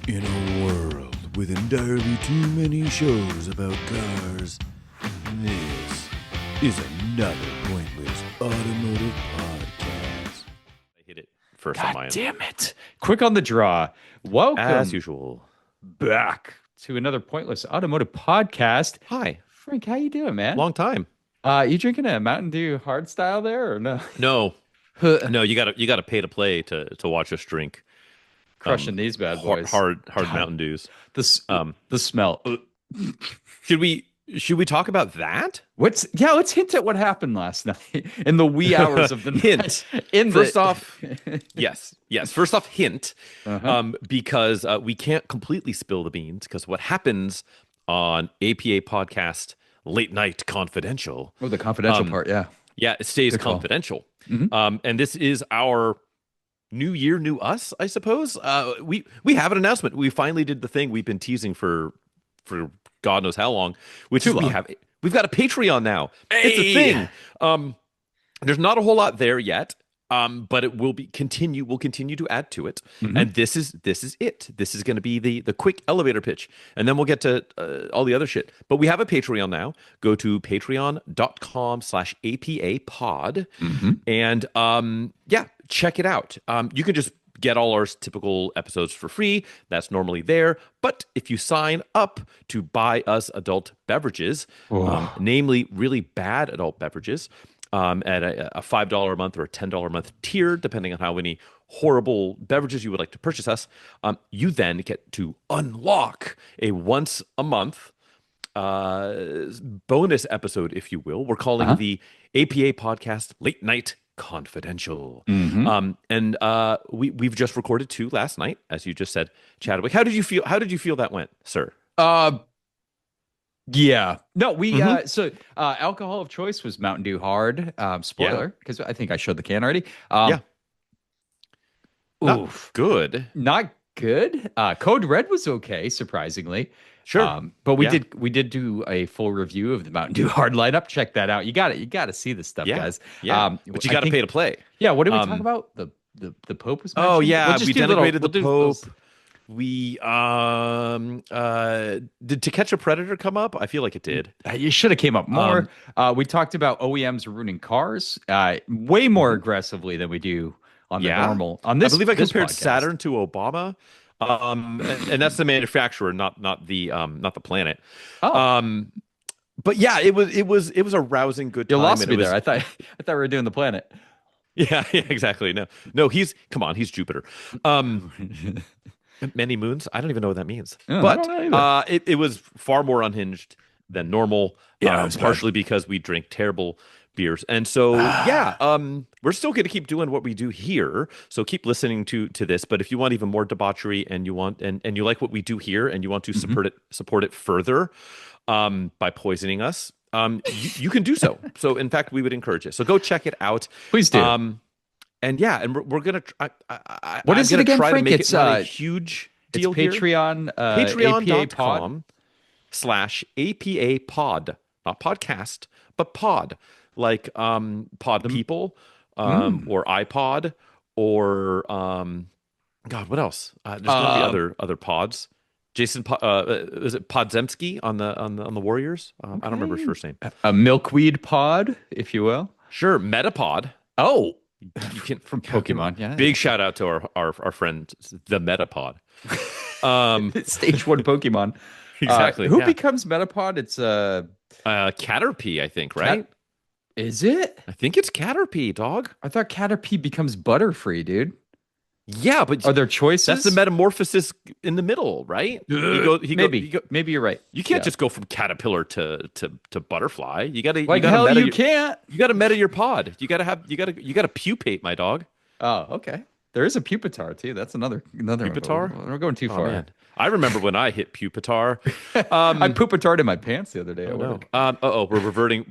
In a world with entirely too many shows about cars, this is another pointless automotive podcast. I hit it first on my God end. damn it. Quick on the draw. Welcome As usual. back to another pointless automotive podcast. Hi. Frank, how you doing, man? Long time. You drinking a Mountain Dew hard style there or no? No. No, you gotta pay to play to watch us drink. Crushing these bad boys. Hard God. Mountain Dews. The smell. Should we talk about that? Let's hint at what happened last night in the wee hours of the Hint. night. First off, yes. First off, hint. Uh-huh. Because we can't completely spill the beans because what happens on APA podcast Late Night Confidential. Oh, the confidential part, yeah. Yeah, it stays Good call. confidential. Mhm. And this is our new year, new us, I suppose. We have an announcement. We finally did the thing we've been teasing for God knows how long, which is we've got a Patreon now. It's a thing. There's not a whole lot there yet. But it will we'll continue to add to it. Mhm. And this is it. This is going to be the quick elevator pitch. And then we'll get to all the other shit. But we have a Patreon now. Go to patreon.com/APA-pod. And check it out. You can just get all our typical episodes for free. That's normally there. But if you sign up to buy us adult beverages, namely really bad adult beverages, at a $5 a month or a $10 a month tier, depending on how many horrible beverages you would like to purchase us, you then get to unlock a once a month bonus episode, if you will. We're calling the APA podcast Late Night Confidential. And we've just recorded 2 last night, as you just said, Chadwick. How did you feel that went, sir? Yeah. No, so alcohol of choice was Mountain Dew Hard. Spoiler, because I think I showed the can already. Good. Not good. Code Red was okay, surprisingly. Sure. But we did do a full review of the Mountain Dew Hard lineup. Check that out. You got to see this stuff, guys. Yeah. But you got to pay to play. Yeah. What did we talk about? The Pope was mentioned? Oh yeah, We'll we denigrated the Pope. We did To Catch a Predator come up? I feel like it did. You should have came up more. We talked about OEMs ruining cars way more aggressively than we do on the normal. On this, I believe I compared podcast. Saturn to Obama, and that's the manufacturer, not the planet. But yeah, it was a rousing good time. You lost me there. I thought we were doing the planet. Yeah, exactly. No, he's Jupiter. Many moons? I don't even know what that means. But it was far more unhinged than normal. Yeah, partially because we drink terrible beers. And so, we're still going to keep doing what we do here. So keep listening to this. But if you want even more debauchery and you want and you like what we do here and you want to support it further by poisoning us, you can do so. So in fact, we would encourage it. So go check it out. Please do. And we're gonna try. What is it again, try Frank? to make It's it not a huge deal it's Patreon. here. Patreon.com/APA Patreon.com/APA-pod, not podcast, but pod, like pod people, or iPod, or God, what else? There's gonna be other pods. Jason, is it Podzemski on the Warriors? I don't remember his first name. A milkweed pod, if you will. Sure, Metapod. Oh. You can From Pokemon, yeah. Big shout out to our friend, the Metapod. Stage 1 Pokemon. Exactly. Who becomes Metapod? It's Caterpie, I think, right? Is it? I think it's Caterpie, dog. I thought Caterpie becomes Butterfree, dude. Yeah, but are there choices? That's the metamorphosis in the middle, right? Maybe you're right. You can't just go from caterpillar to butterfly. You gotta can't. You gotta meta your pod. You gotta pupate, my dog. Oh, okay. There is a Pupitar too. That's another Pupitar. We're going too far. Man. I remember when I hit Pupitar. I Pupitar'd in my pants the other day. We're reverting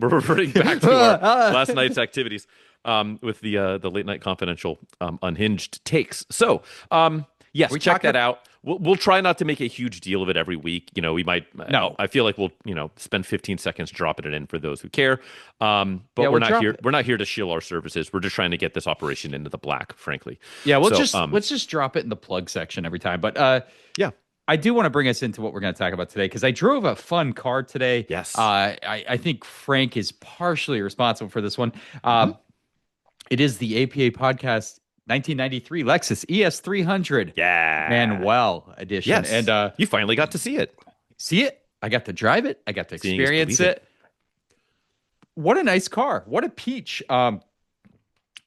back to our last night's activities. With the Late Night Confidential unhinged takes. So, yes, check that out. We'll try not to make a huge deal of it every week. You know, we might. No, I feel like we'll spend 15 seconds dropping it in for those who care. But we're not here. We're not here to shill our services. We're just trying to get this operation into the black, frankly. Yeah, let's just drop it in the plug section every time. But I do want to bring us into what we're going to talk about today because I drove a fun car today. Yes. I think Frank is partially responsible for this one. It is the APA Podcast 1993 Lexus ES300 Manual edition. Yes. And you finally got to see it. See it? I got to drive it. I got to Seeing is experience believing. it. What a nice car. What a peach.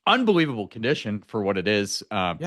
Unbelievable condition for what it is.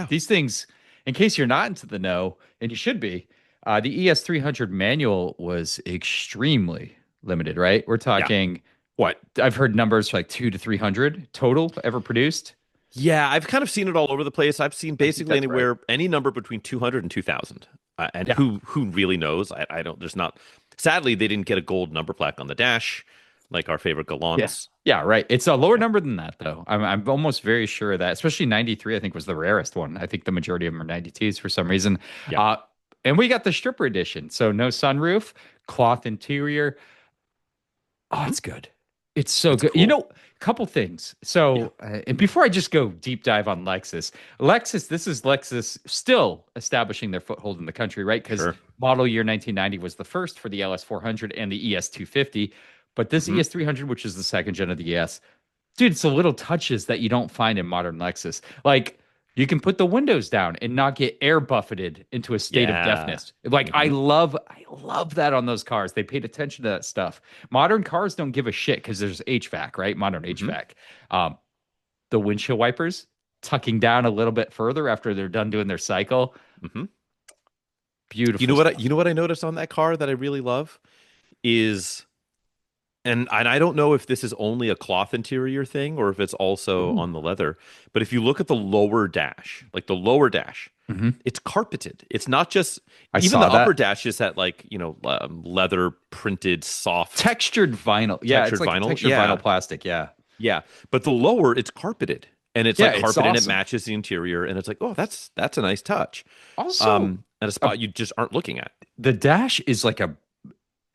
These things, in case you're not into the know, and you should be, the ES300 Manual was extremely limited, right? We're talking, what? I've heard numbers like 200 to 300 total ever produced. Yeah, I've kind of seen it all over the place. I've seen basically anywhere, any number between 200 and 2,000. And who really knows? I don't, there's not, sadly, they didn't get a gold number plaque on the dash like our favorite Galants. Yeah, right. It's a lower number than that, though. I'm almost very sure of that, especially 93, I think was the rarest one. I think the majority of them are 92s for some reason. Yeah. And we got the stripper edition. So no sunroof, cloth interior. Oh, it's good. It's so good. Cool. You know, a couple things. So, and before I just go deep dive on Lexus, this is Lexus still establishing their foothold in the country, right? Because model year 1990 was the first for the LS400 and the ES250. But this ES300, which is the second gen of the ES, dude, it's the little touches that you don't find in modern Lexus. Like, you can put the windows down and not get air buffeted into a state of deafness. Like, I love that on those cars. They paid attention to that stuff. Modern cars don't give a shit because there's HVAC, right? Modern HVAC. The windshield wipers tucking down a little bit further after they're done doing their cycle. Beautiful. You know what I noticed on that car that I really love is... And I don't know if this is only a cloth interior thing or if it's also on the leather. But if you look at the lower dash, it's carpeted. It's not just even the upper dash is that leather printed soft textured vinyl. Yeah, it's like vinyl. Textured vinyl plastic. Yeah. But the lower, it's carpeted, and it's like carpeted and awesome. it matches the interior, and it's like, oh, that's a nice touch. Also, at a spot you just aren't looking at. The dash is like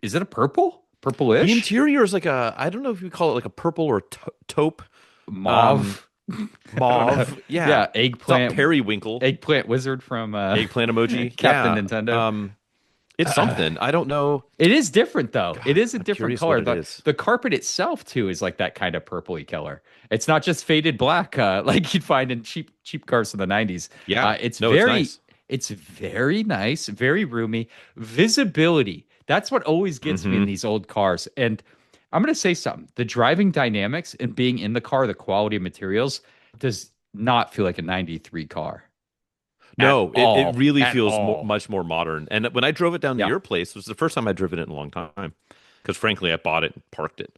is it a purple? Purplish. The interior is like I don't know if you call it like a purple or taupe. Mauve. Yeah. Eggplant. Periwinkle. Eggplant wizard from Eggplant emoji. Captain Nintendo. It's something. I don't know. It is different though. God, it is a different color. The carpet itself too is like that kind of purpley color. It's not just faded black like you'd find in cheap cars from the 90s. Yeah. It's very nice, very roomy. Visibility. That's what always gets me in these old cars. And I'm going to say something. The driving dynamics and being in the car, the quality of materials does not feel like a 93 car. No, it really feels much more modern. And when I drove it down to your place, it was the first time I'd driven it in a long time. Because frankly, I bought it and parked it.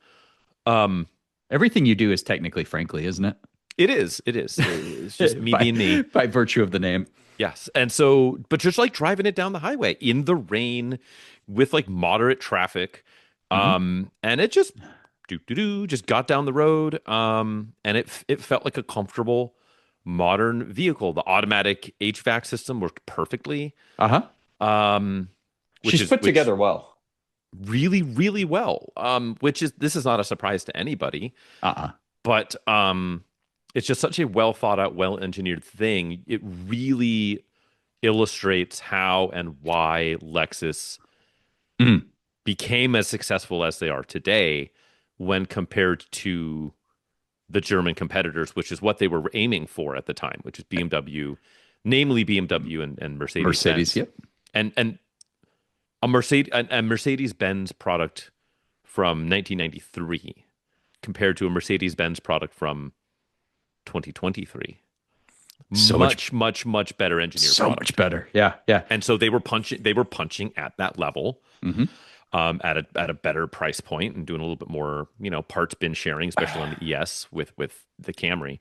Everything you do is technically frankly, isn't it? It is. It's just me being me. By virtue of the name. Yes. And so, but just like driving it down the highway in the rain with like moderate traffic. And it just just got down the road. And it felt like a comfortable modern vehicle. The automatic HVAC system worked perfectly. She's put together well. Really, really well. This is not a surprise to anybody. But it's just such a well thought out, well engineered thing. It really illustrates how and why Lexus became as successful as they are today when compared to the German competitors, which is what they were aiming for at the time, which is BMW, namely BMW and Mercedes. Mercedes, yep. And a Mercedes-Benz product from 1993 compared to a Mercedes-Benz product from 2023. So much better engineered. So product. Much better. Yeah. And so they were punching at that level, at a better price point and doing a little bit more, parts bin sharing, especially on the ES with the Camry.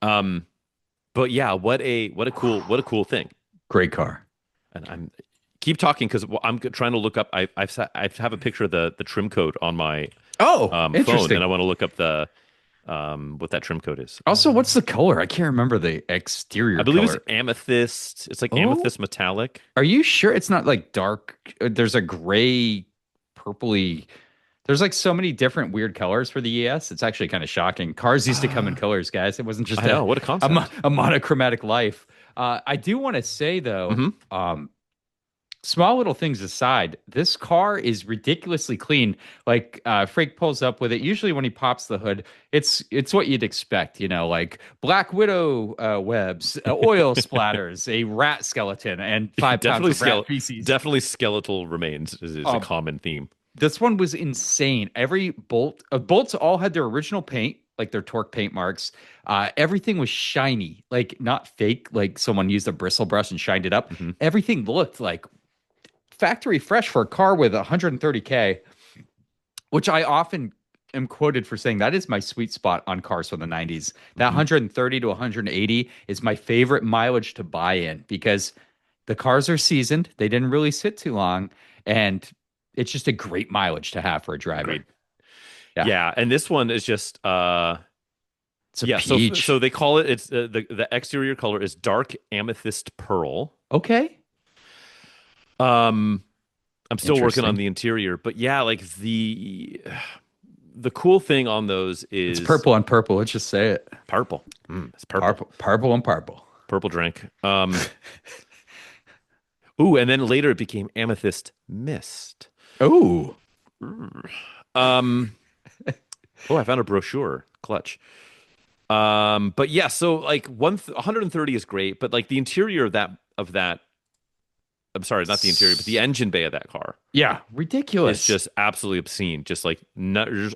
But yeah, what a cool thing. Great car. And keep talking because I'm trying to look up. I have a picture of the trim code on my phone, and I want to look up the what that trim code is. Also, what's the color? I can't remember the exterior. I believe color. It's amethyst. It's like amethyst metallic. Are you sure it's not like dark? There's a gray, purpley. There's like so many different weird colors for the ES. It's actually kind of shocking. Cars used to come in colors, guys. It wasn't just what a concept. A monochromatic life. I do want to say though, Small little things aside, this car is ridiculously clean. Like Frank pulls up with it. Usually when he pops the hood, it's what you'd expect, like Black Widow webs, oil splatters, a rat skeleton, and 5 pounds Definitely of rat feces. definitely skeletal remains is a Um, common theme. this one was insane. Every bolts all had their original paint, like their torque paint marks. Everything was shiny, like not fake, like someone used a bristle brush and shined it up. Hmm. Everything looked like factory fresh for a car with 130K, which I often am quoted for saying that is my sweet spot on cars from the 90s. That Hmm. 130 to 180 is my favorite mileage to buy in because the cars are seasoned. They didn't really sit too long. And it's just a great mileage to have for a driver. Agreed. Yeah. Yeah, and this one is just It's a yeah. peach. So they call it. It's the exterior color is dark amethyst pearl. Okay. Um, I'm still working on Interesting. the interior, but yeah, like the cool thing on those It's is purple on purple. Let's just say it. purple. It's purple. Purple on purple. Purple drink. Ooh, and then later it became amethyst mist. Oh, Um, oh, I found a brochure. Clutch. But yeah, so like 130 is great, but like the interior of that, I'm sorry, not the interior, but the engine bay of that car yeah. is Ridiculous. just absolutely obscene. Just like no, there's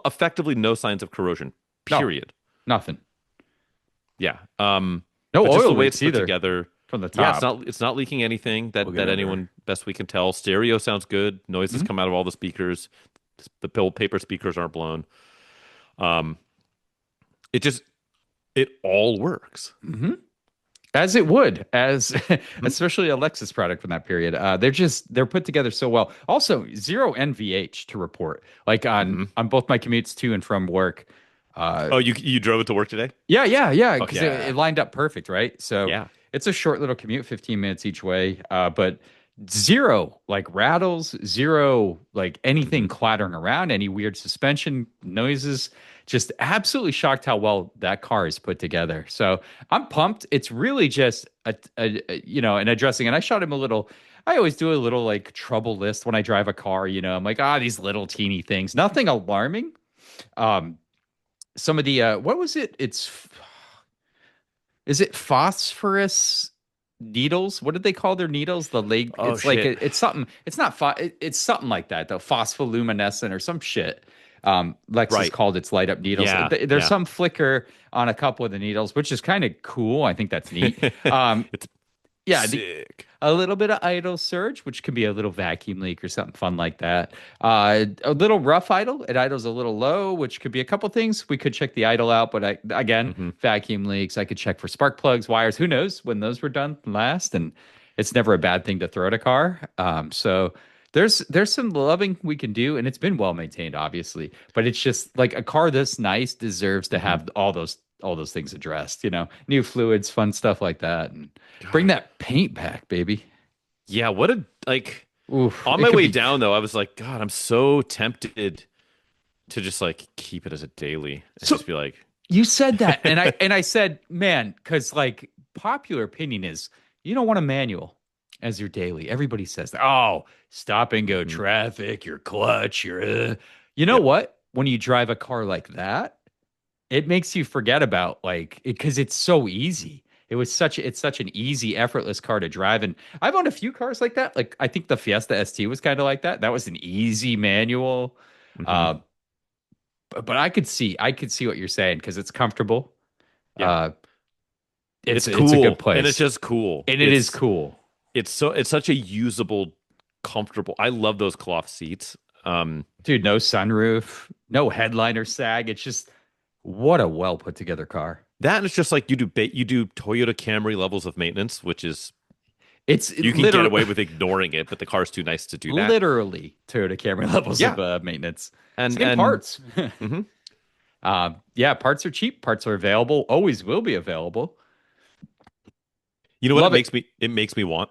effectively no signs of corrosion. No, Period. nothing. Yeah. No But just the oil way it's leaks put either together, from the yeah, top. it's not leaking anything We'll that get under. anyone best we can tell. Stereo sounds good. Noises Mhm. come out of all the speakers. The pill paper speakers aren't blown. Um, it just it all works. Mhm. As it would, as Mhm. especially a Lexus product from that period. They're put together so well. Also, zero NVH to report. Like Mhm. on both my commutes to and from work. Uh, Oh, you drove it to work today? yeah, Oh because it yeah, lined up perfect, right? So yeah. it's a short little commute, 15 minutes each way. But zero like rattles, zero like anything Hmm. clattering around, any weird suspension noises. Just absolutely shocked how well that car is put together. So I'm pumped. It's really just an addressing. And I shot him a little. I always do a little like trouble list when I drive a car. I'm like, these little teeny things, nothing alarming. Um, some of the what was it? Is it phosphorus needles? What did they call their needles? The leg. Oh It's like shit. it's something. It's not. It's something like that. The phospholuminescent or some shit. Lexus Right. called its light up needles. Yeah, There's yeah. some flicker on a couple of the needles, which is kind of cool. I think that's neat. It's Yeah, sick. a little bit of idle surge, which could be a little vacuum leak or something fun like that. A little rough idle. It idles a little low, which could be a couple things. We could check the idle out, but again, Hmm. vacuum leaks. I could check for spark plugs, wires. Who knows when those were done last? And it's never a bad thing to throw at a car. So there's some loving we can do, and it's been well maintained, obviously. But it's just like a car this nice deserves to Hmm. have all those things addressed. New fluids, fun stuff like that, and bring God. that paint back, baby. Yeah, what a like Oof, on it my could way be. down though, I was like, God, I'm so tempted to just like keep it as a daily and So just be like, you said that, and I said, man, because like popular opinion is you don't want a manual as your daily. Everybody says that. Oh, stop and go mhm, traffic, your clutch, your. You know yep. what? When you drive a car like that, it makes you forget about like because it's so easy. It's such an easy, effortless car to drive. And I've owned a few cars like that. Like I think the Fiesta ST was kind of like that. That was an easy manual. Hmm. Uh, but I could see what you're saying because it's comfortable. Yeah. Uh, it's It's it's a good cool. And it's place, just cool. and it is cool. It's such a usable, comfortable. I love those cloth seats. Dude, no sunroof, no headliner sag. It's just what a well put together car. That and it's just like you do Toyota Camry levels of maintenance, which is It's you can get away with ignoring it, but the car's too nice to do that. literally Toyota Camry levels of Yeah. maintenance. And Same parts. mhm. Yeah, parts are cheap. Parts are available. Always will be available. You know what Love it. it makes me want?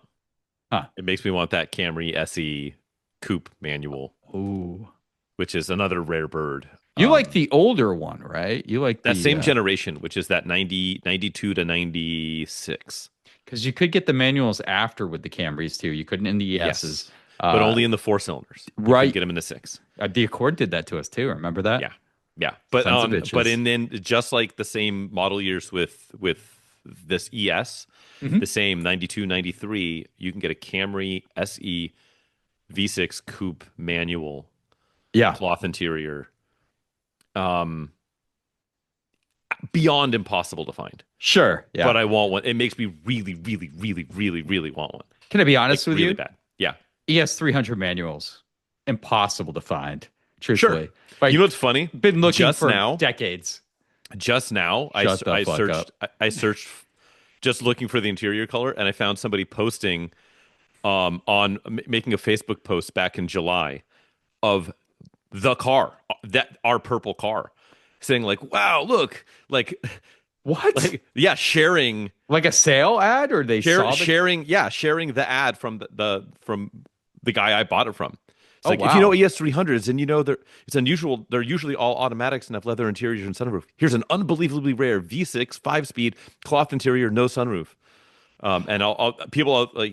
Huh. It makes me want that Camry SE coupe manual, Ooh. which is another rare bird. You like the older one, right? You like That the same generation, which is that 90 92 to 96. Because you could get the manuals after with the Camrys too. You couldn't in the ESs. Yes, but only in the 4 cylinders. You right. couldn't get them in the 6. The Accord did that to us too. Remember that? Yeah, yeah. But Sons of bitches. but then just like the same model years with this ES, the same 92, 93, you can get a Camry SE V6 coupe manual, cloth interior, beyond impossible to find. Sure, yeah. But I want one. It makes me really, really, really, really, really want one. Can I be honest with really you? Bad. Yeah. ES300 manuals, impossible to find. Truthfully, Sure. Like, You know what's funny? Been looking just for now, decades. Just now, I searched just looking for the interior color, and I found somebody posting making a Facebook post back in July of the car, that our purple car, saying like, "Wow, look!" Like, what? Like, yeah, sharing like a sale ad, or they saw sharing the ad from the guy I bought it from. It's like, wow. if you know ES300s and you know it's unusual, they're usually all automatics and have leather interiors and sunroof. Here's an unbelievably rare V6 5-speed cloth interior, no sunroof. And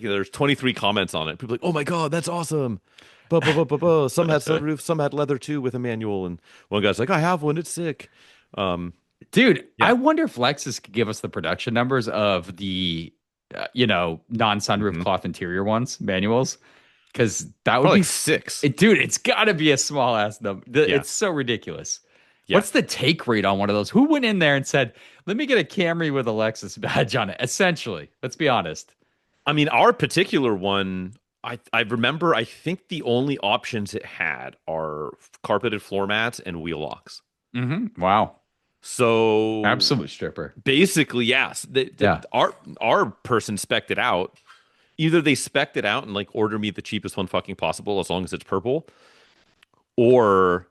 there's 23 comments on it. People are like, oh my God, that's awesome. Some had sunroof, some had leather too with a manual. And one guy's like, I have one, it's sick. Dude, I wonder if Lexus could give us the production numbers of the, non-sunroof cloth interior ones, manuals. Because that would probably be 6. Dude, it's got to be a small ass number. It's so ridiculous. Yeah. What's the take rate on one of those? Who went in there and said, let me get a Camry with a Lexus badge on it? Essentially, let's be honest. I mean, our particular one, I remember, I think the only options it had are carpeted floor mats and wheel locks. Mm-hmm. Wow. So absolute stripper. Basically, yes. Our person spec'd it out. Either they spec'd it out and like order me the cheapest one fucking possible as long as it's purple, or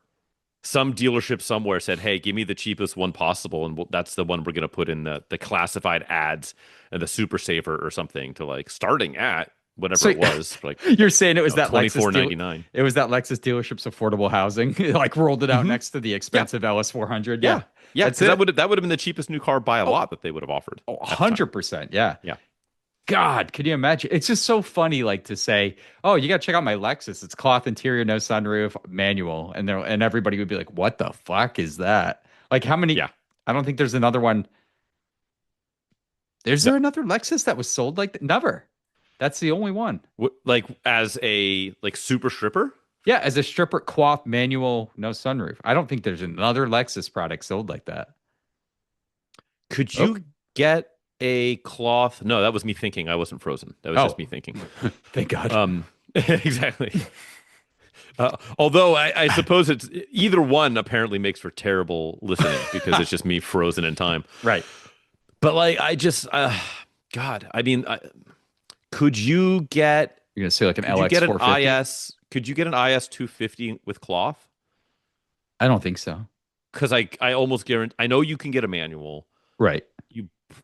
some dealership somewhere said, hey, give me the cheapest one possible, and that's the one we're going to put in the classified ads and the super saver or something to like starting at whatever it was. Like, you're saying it was that $24.99. It was that Lexus dealership's affordable housing, like rolled it out next to the expensive LS400. Yeah. That would have been the cheapest new car by a lot that they would have offered. 100%. Yeah. God, can you imagine? It's just so funny, like to say, "Oh, you got to check out my Lexus. It's cloth interior, no sunroof, manual," and everybody would be like, "What the fuck is that?" Like, how many? Yeah, I don't think there's another one. Is there another Lexus that was sold like that? Never. That's the only one. Like as a super stripper. Yeah, as a stripper, cloth, manual, no sunroof. I don't think there's another Lexus product sold like that. Could you get a cloth? No, that was me thinking. I wasn't frozen. That was just me thinking. Thank God. Exactly. Although I suppose it's either one apparently makes for terrible listening because it's just me frozen in time. Right. But like, God, I mean, could you get? You're gonna say like an LX450? Could you get an IS 250 with cloth? I don't think so. Because I almost guarantee. I know you can get a manual. Right.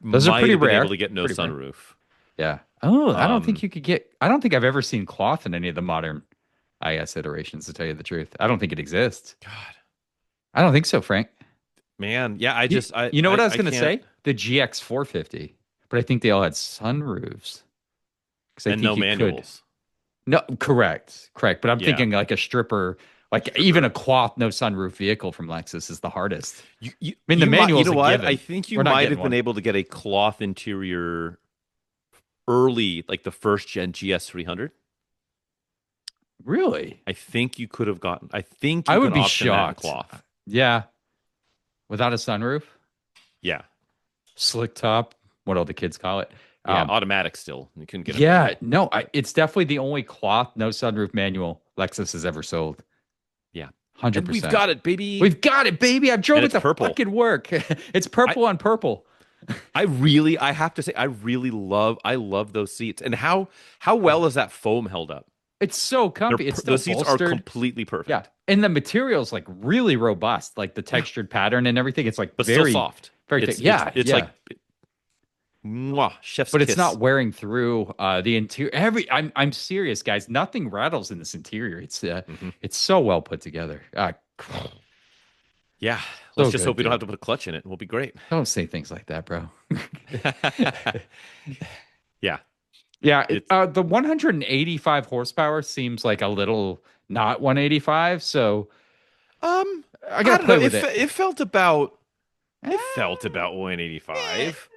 Those are pretty rare. Able to get no sunroof. Rare. Yeah. Oh, I don't think you could get. I don't think I've ever seen cloth in any of the modern IS iterations. To tell you the truth, I don't think it exists. God, I don't think so, Frank. Man, yeah. You know what I was going to say? The GX 450, but I think they all had sunroofs. And no manuals. No, correct. But I'm thinking like a stripper. Like even a cloth, no sunroof vehicle from Lexus is the hardest. I mean, the manual. You know what? I think you might have been able to get a cloth interior early, like the first gen GS300. Really? I think you could have gotten. I would be shocked. Cloth. Yeah, without a sunroof. Yeah, slick top. What all the kids call it? Yeah, automatic still. You couldn't get it. Yeah, no, it's definitely the only cloth, no sunroof manual Lexus has ever sold. Yeah, 100%. We've got it, baby. We've got it, baby. I drove it to fucking work. It's purple on purple. I have to say, I love those seats. And how well is that foam held up? It's so comfy. It's still the seats bolstered. Are completely perfect. Yeah, and the material's like really robust, like the textured pattern and everything. It's like but very still soft. Very thick. It's like. Mwah, chef's but kiss. It's not wearing through the interior. I'm serious, guys. Nothing rattles in this interior. It's it's so well put together. Yeah, let's just hope we don't have to put a clutch in it. We'll be great. Don't say things like that, bro. Yeah. Yeah, It's the 185 horsepower seems like a little not 185, so I I gotta don't know. play with it. It felt about 185.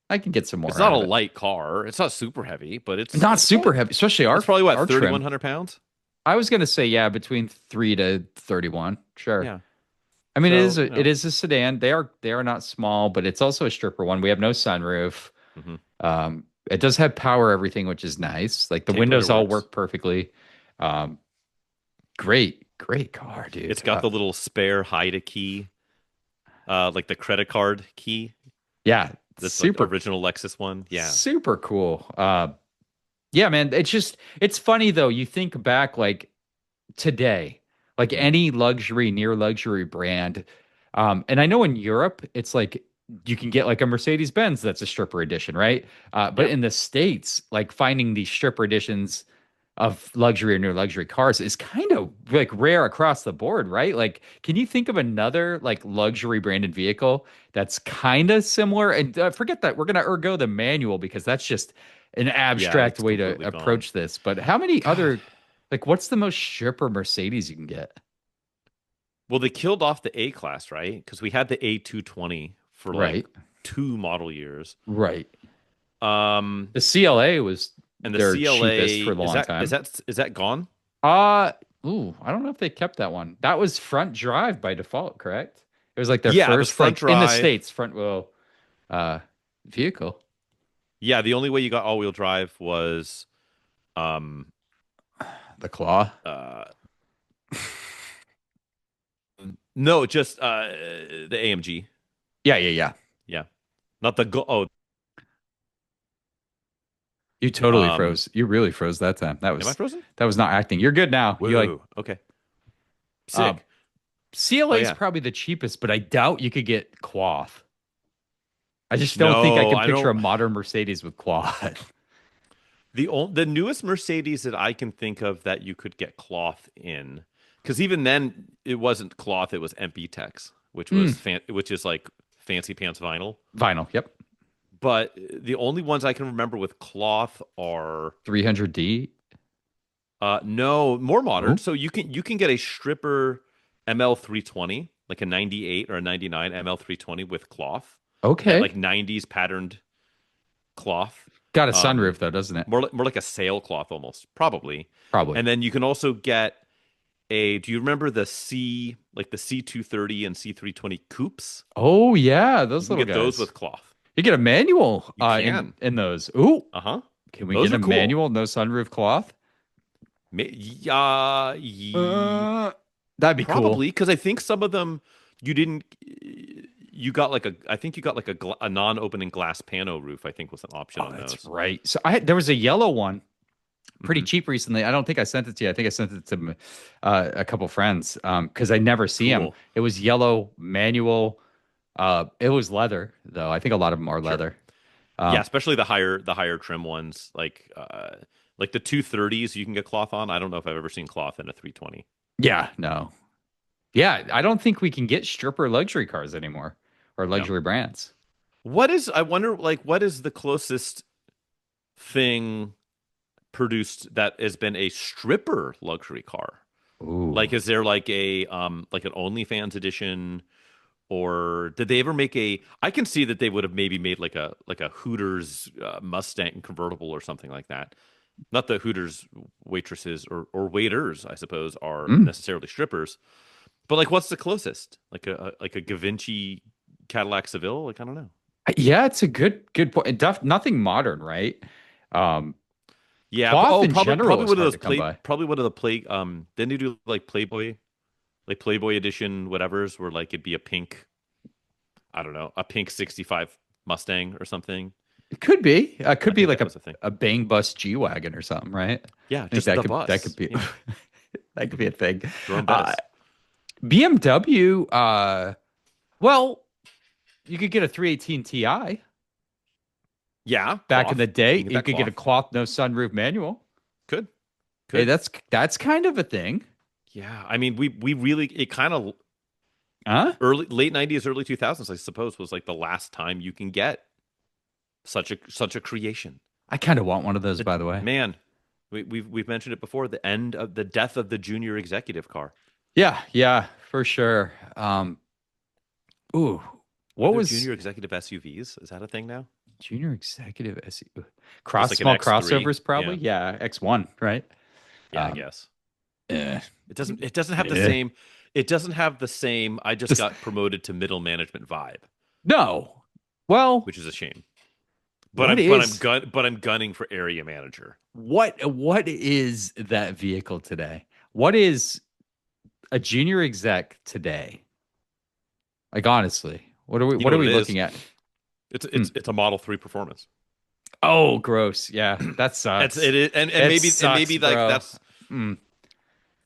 I can get some It's more not out a of it. light car. It's not super heavy, but Not super heavy, especially it's probably what, our trim. 3,100 pounds? I was gonna say yeah, between 3 to 31. Sure. Yeah. I mean, So, it is a sedan. They are not small, but it's also a stripper one. We have no sunroof. mhm. It does have power everything, which is nice. Like the Tape player windows all works. work perfectly. Um, great car, It's dude. got the little spare hide key, like the credit card key. Yeah, That's like the super original Lexus one. Yeah. super cool. Yeah, man. It's funny though. You think back like today, like Mhm. any luxury, near luxury brand. And I know in Europe, it's like you can get like a Mercedes Benz that's a stripper edition, right? But Yep. in the States, like finding these stripper editions of luxury or near luxury cars is kind of like rare across the board, right? Like, can you think of another like luxury branded vehicle that's kind of similar? And forget that we're going to ergo the manual because that's just an Yeah, abstract it's way to completely gone. approach this. But how many God. other, like, what's the most stripper Mercedes you can get? Well, they killed off the A class, right? Because we had the A220 for like Right, 2 model years. right. Um, The CLA was and the their cheapest CLA for a long time. is that gone? Uh, I don't know if they kept that one. That was front drive by default, correct? It was like their Yeah, it was first, front like in the drive. States, front wheel uh vehicle. Yeah, the only way you got all-wheel drive was um The claw. uh no, just the AMG. Yeah. Yeah. Not the go oh, You totally um froze. You really froze that time. am I frozen? That was not acting. You're good now. You like Whoa. Okay. um Sick. Oh CLA is yeah. probably the cheapest, but I doubt you could get cloth. I just don't think I No, can I picture a don't. modern Mercedes with cloth. The newest Mercedes that I can think of that you could get cloth in, because even then it wasn't cloth, it was MPTEX, Mm, which is like fancy pants vinyl. vinyl. Yep. But the only ones I can remember with cloth are 300D. no, more modern. Oh, So you can get a stripper ML320, like a 98 or a 99 ML320 with cloth, that okay. like 90s patterned cloth. Got a Um sunroof though, doesn't it? more like a sailcloth almost, probably. Probably. And then you can also get do you remember the C230 and C320 coupes? Oh yeah, You those can little get those guys. with cloth. You get a manual You can. in those. Ooh, Uh-huh. can we Those get are a cool. manual, no sunroof cloth? Yeah, Uh, that'd be cool. probably because I think some of them you didn't you got like a I think you got like a non-opening glass pano roof, I think was an option Oh, on that's those. right. So there was a yellow one pretty Hmm. cheap recently. I don't think I sent it to you. I think I sent it to a couple friends because I never see them. Cool. It was yellow manual. It was leather though. I think a lot of them are Sure. leather. Yeah, Um, especially the higher trim ones like the 230s you can get cloth on. I don't know if I've ever seen cloth in a 320. yeah, no, yeah. I don't think we can get stripper luxury cars anymore or No. luxury brands. I wonder like what is the closest thing produced that has been a stripper luxury car? Ooh. Like is there like an OnlyFans edition, or did they ever make a I can see that they would have maybe made like a Hooters Mustang convertible or something like that. Not that Hooters waitresses or waiters, I suppose, are Mm. necessarily strippers, but like what's the closest? Like a Gavinci Cadillac Seville? Like I don't know. Yeah, it's a good point. Nothing modern, right? Um, Yeah, cloth oh, in general is hard to come by. probably one of the play didn't they do like Playboy edition whatever's where like it'd be a pink, I don't know, a pink 65 Mustang or something. It could be. Could I be think like that was a thing. a bang bus G wagon or something, right? Yeah, I think just the that could bus. be Yeah, that could be a thing. Jerome Uh, Bettis. BMW. Well, you could get a 318 Ti Yeah, back in cloth. the You day. can get You that could get a cloth. cloth no sunroof manual. Could Hey, could. that's kind of a thing, Yeah, I mean we really it kind of huh? early late 90s early 2000s I suppose was like the last time you can get such a creation. I kind of want one of those, by the way. Man, we've mentioned it before. The death of the junior executive car. Yeah, for sure. Ooh, what was junior executive SUVs? Is that a thing now? junior executive SUV? Like an Small X3. crossovers, probably. Yeah, X1, right? Yeah, I guess. Eh. It doesn't have the same. It doesn't have the same. I just got promoted to middle management vibe. No. Well, which is a shame. But I'm gunning for area manager. What is that vehicle today? What is a junior exec today? Like honestly, what are we looking at? It's a Model 3 Performance. Oh, gross. Yeah, that sucks. It is, and maybe like bro. that's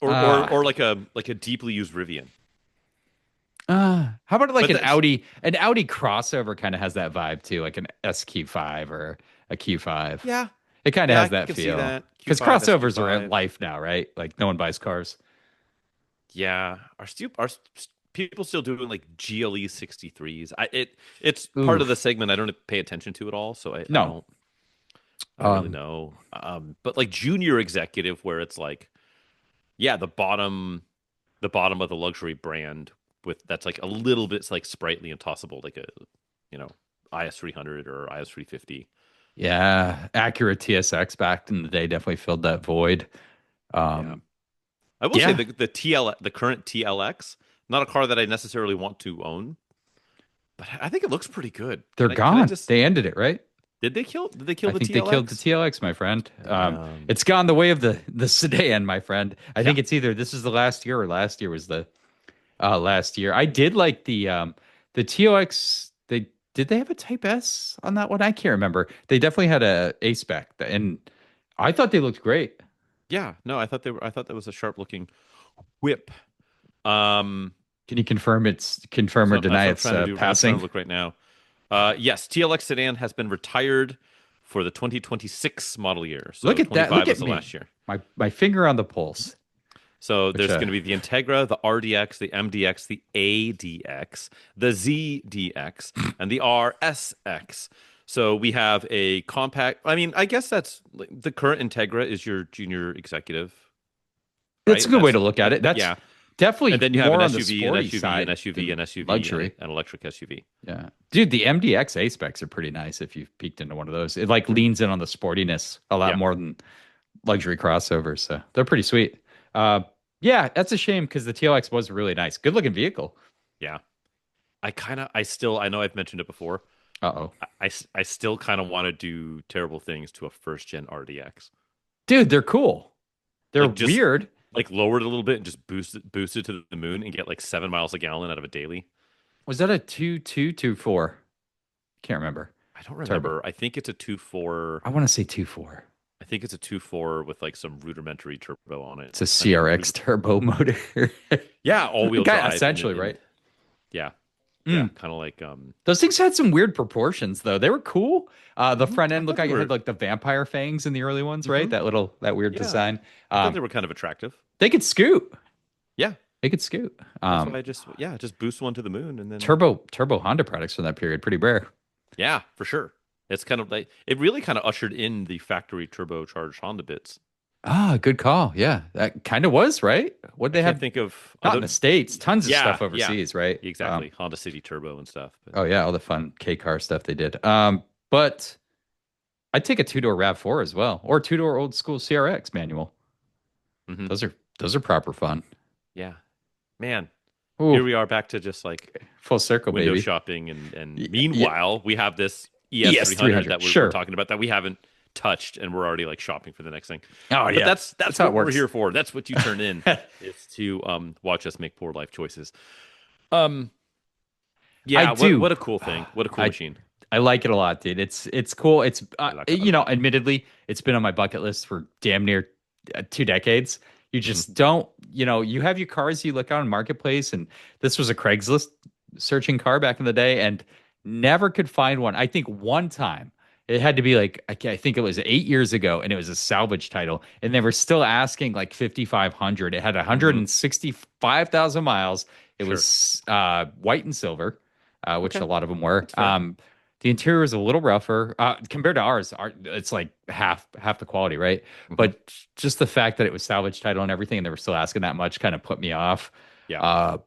or like a deeply used Rivian. How about like an Audi? An Audi crossover kind of has that vibe too, like an SQ5 or a Q5. Yeah, it kind of has that feel. Because crossovers are at life now, right? Like no one buys cars. Yeah, are people still doing like GLE 63s? It's part of the segment I don't pay attention to at all, so I don't really know. But like junior executive, where it's like, yeah, the bottom of the luxury brand that's like a little bit like sprightly and tossable, like a IS300 or IS350. Yeah, Acura TSX back in the day definitely filled that void. I will say the current TLX, not a car that I necessarily want to own, but I think it looks pretty good. They're gone. They ended it, right? Did they kill the TLX? I think they killed the TLX, my friend. It's gone the way of the sedan, my friend. I think it's either this is the last year or last year was the last year. I did like the TLX. Did they have a Type S on that one? I can't remember. They definitely had a spec, and I thought they looked great. Yeah, no, I thought that was a sharp looking whip. Can you confirm or deny it's passing? I'm trying to look right now. Yes, TLX sedan has been retired for the 2026 model year. So look at that! Look at the me. Last year. My finger on the pulse. So there's going to be the Integra, the RDX, the MDX, the ADX, the ZDX, and the RSX. So we have a compact. I mean, I guess that's the current Integra is your junior executive. That's a good way to look at it. That's definitely. And then you have an SUV, an SUV, luxury, an electric SUV. Yeah, dude, the MDX A specs are pretty nice. If you've peeked into one of those, it like leans in on the sportiness a lot more than luxury crossovers. So they're pretty sweet. Yeah, that's a shame because the TLX was really nice. Good looking vehicle. Yeah. I know I've mentioned it before. I still kind of want to do terrible things to a first gen RDX. Dude, they're cool. They're weird. Like lower it a little bit and just boost it to the moon and get like 7 miles a gallon out of a daily. Was that a 2.2 Can't remember. I don't remember. Turbo. I think it's a 2.4. I want to say 2.4. I think it's a 2.4 with like some rudimentary turbo on it. It's a CRX turbo motor. Yeah, all-wheel drive. Essentially, right? Yeah. Yeah, kind of like those things had some weird proportions though. They were cool. The front end looked like it had like the vampire fangs in the early ones, right? That weird design. I thought they were kind of attractive. They could scoot. Yeah. They could scoot. That's why I just boost one to the moon and then turbo Honda products from that period, pretty rare. Yeah, for sure. It's kind of like it really kind of ushered in the factory turbocharged Honda bits. Ah, good call. Yeah, that kind of was right. What they have? Think of not in the States, tons of stuff overseas, right? Exactly, Honda City Turbo and stuff. But... Oh yeah, all the fun K car stuff they did. But I'd take a 2-door RAV4 as well, or 2-door old school CRX manual. Mm-hmm. Those are proper fun. Yeah, man. Ooh. Here we are back to just like full circle, window baby. shopping, and meanwhile we have this ES300 that we're talking about that we haven't touched, and we're already like shopping for the next thing. Oh yeah, but that's what we're here for. That's what you turn in is to watch us make poor life choices. Yeah, I do. What a cool thing. What a cool machine. I like it a lot, dude. It's cool. It's admittedly, it's been on my bucket list for damn near 2 decades. You just don't, you have your cars you look on Marketplace, and this was a Craigslist searching car back in the day, and never could find one. I think one time it had to be like, I think it was 8 years ago, and it was a salvage title, and they were still asking like 5,500. It had 165,000 miles. It was white and silver, which a lot of them were. The interior is a little rougher compared to ours. It's like half the quality, right? But just the fact that it was salvage title and everything, and they were still asking that much, kind of put me off. Yeah.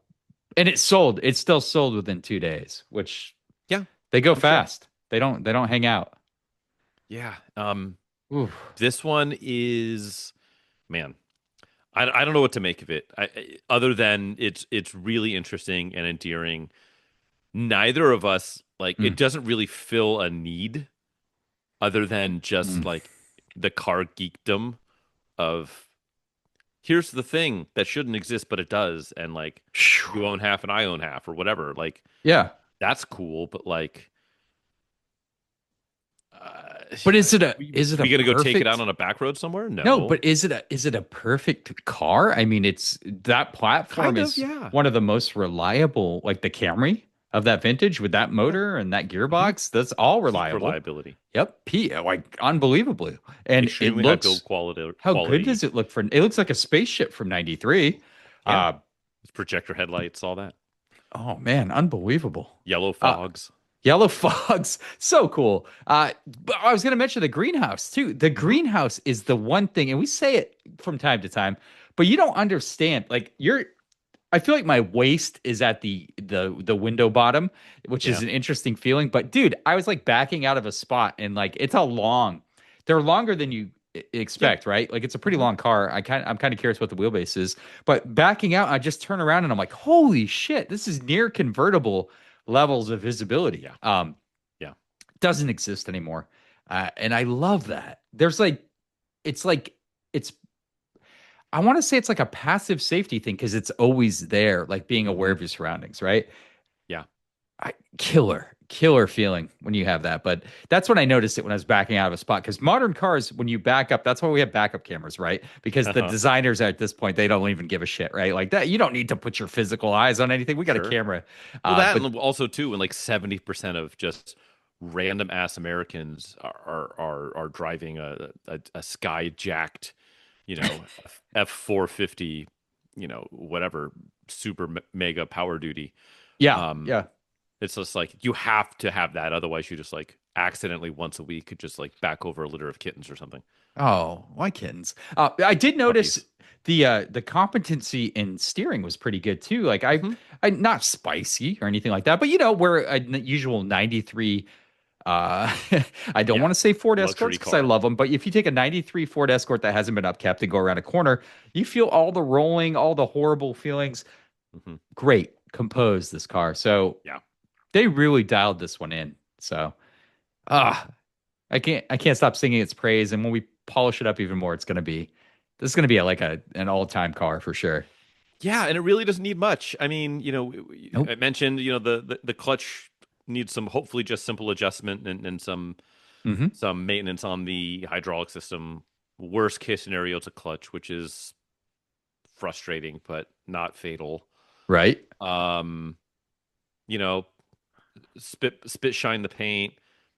And it sold. It still sold within 2 days, which Yeah, they go I'm sure. fast. They don't hang out. Yeah. Oof. This one is, man, I don't know what to make of it. Other than it's really interesting and endearing. Neither of us like it Mm. doesn't really fill a need other than just Mm. like the car geekdom of here's the thing that shouldn't exist but it does, and like you own half and I own half or whatever. Like Yeah. that's cool, but like But is it we a gonna go take it out perfect? on a back road somewhere? No, No. but is it a perfect car? I mean, it's that platform Kind of, is yeah. one of the most reliable, like the Camry of that vintage with that Yeah. motor and that Hmm. gearbox. That's all Peak reliable. reliability. Yep, like unbelievably. And it Extremely high build looks, quality. how good does it look for? It looks like a spaceship from '93. Yeah. Uh, It's projector headlights, all that. oh man, unbelievable. Yellow Uh, fogs. Yellow fogs, so cool. But I was going to mention the greenhouse too. The Hmm. greenhouse is the one thing, and we say it from time to time, but you don't understand. Like you're, I feel like my waist is at the window bottom, which is Yeah. an interesting feeling. But dude, I was like backing out of a spot, and like it's a long. They're longer than you Yeah. expect, right? Like it's a pretty Hmm. long car. I'm kind of curious what the wheelbase is, but backing out, I just turn around and I'm like, holy shit, this is near convertible levels of visibility. Yeah. Yeah. Doesn't exist anymore. And I love that. There's like, it's, I want to say it's like a passive safety thing because it's always there, like being aware Hmm. of your surroundings, right? Yeah. Killer feeling when you have that. But that's when I noticed it when I was backing out of a spot. Because modern cars, when you back up, that's why we have backup cameras, right? Because the Uh-huh. designers at this point, they don't even give a shit, right? Like that, you don't need to put your physical eyes on anything. We got a Sure. camera. Well, that But and also too, when like 70% of just random ass Americans are driving a sky jacked, F450, whatever super mega power duty. yeah, Um, yeah. it's just like you have to have that, otherwise you just like accidentally once a week could just like back over a litter of kittens or something. Oh, why kittens? I did notice Puppies. the competency in steering was pretty good too. Like Hmm. I not spicy or anything like that, but you know, where a usual 93 I don't Yeah. want to say Ford Escorts Luxury because I car. love them, but if you take a 93 Ford Escort that hasn't been upkept and go around a corner, you feel all the rolling, all the horrible feelings. Hmm. Great composed this car. So Yeah. they really dialed this one in. So ah, I can't stop singing its praise. And when we polish it up even more, this is gonna be like an all time car for sure. Yeah, and it really doesn't need much. I mean, I Nope. mentioned, the clutch needs some hopefully just simple adjustment and Hmm. some maintenance on the hydraulic system. Worst case scenario, it's a clutch, which is frustrating but not fatal. Right. Um, you know, spit shine the paint.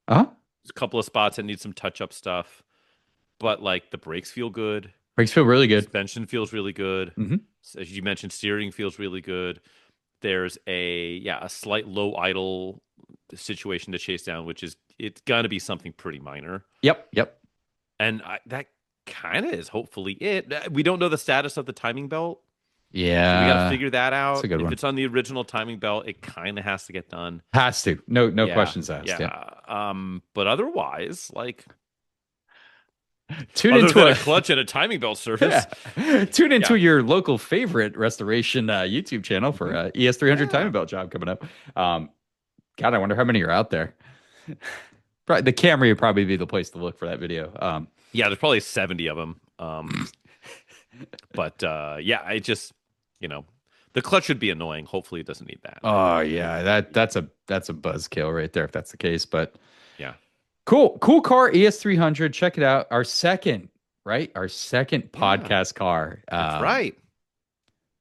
Uh-huh. There's a couple of spots that need some touch up stuff, but like the brakes feel good. Brakes feel really good. Suspension feels really good. Hmm. As you mentioned, steering feels really good. There's a slight low idle situation to chase down, which is it's gonna be something pretty minor, Yep. Yep. and that kind of is hopefully it. We don't know the status of the timing belt, so we got to Yeah. figure that It's a out. good If one. it's on the original timing belt, it kind of has to get done. Has to. No Yeah, questions asked. Yeah. yeah. But otherwise, like Tune other into than a a clutch and a timing belt yeah. surface, Tune into yeah, your local favorite restoration YouTube channel for mhm, ES300 yeah, timing belt job coming up. Um, God, I wonder how many are out there. Probably, the Camry would probably be the place to look for that video. yeah. There's probably 70 of them. But yeah, I just you know the clutch should be annoying. Hopefully, it doesn't need that. Oh yeah, that's a buzzkill right there if that's the case. But Yeah, cool car ES300. Check it out. Our second, right? Our second yeah, podcast car. that's right.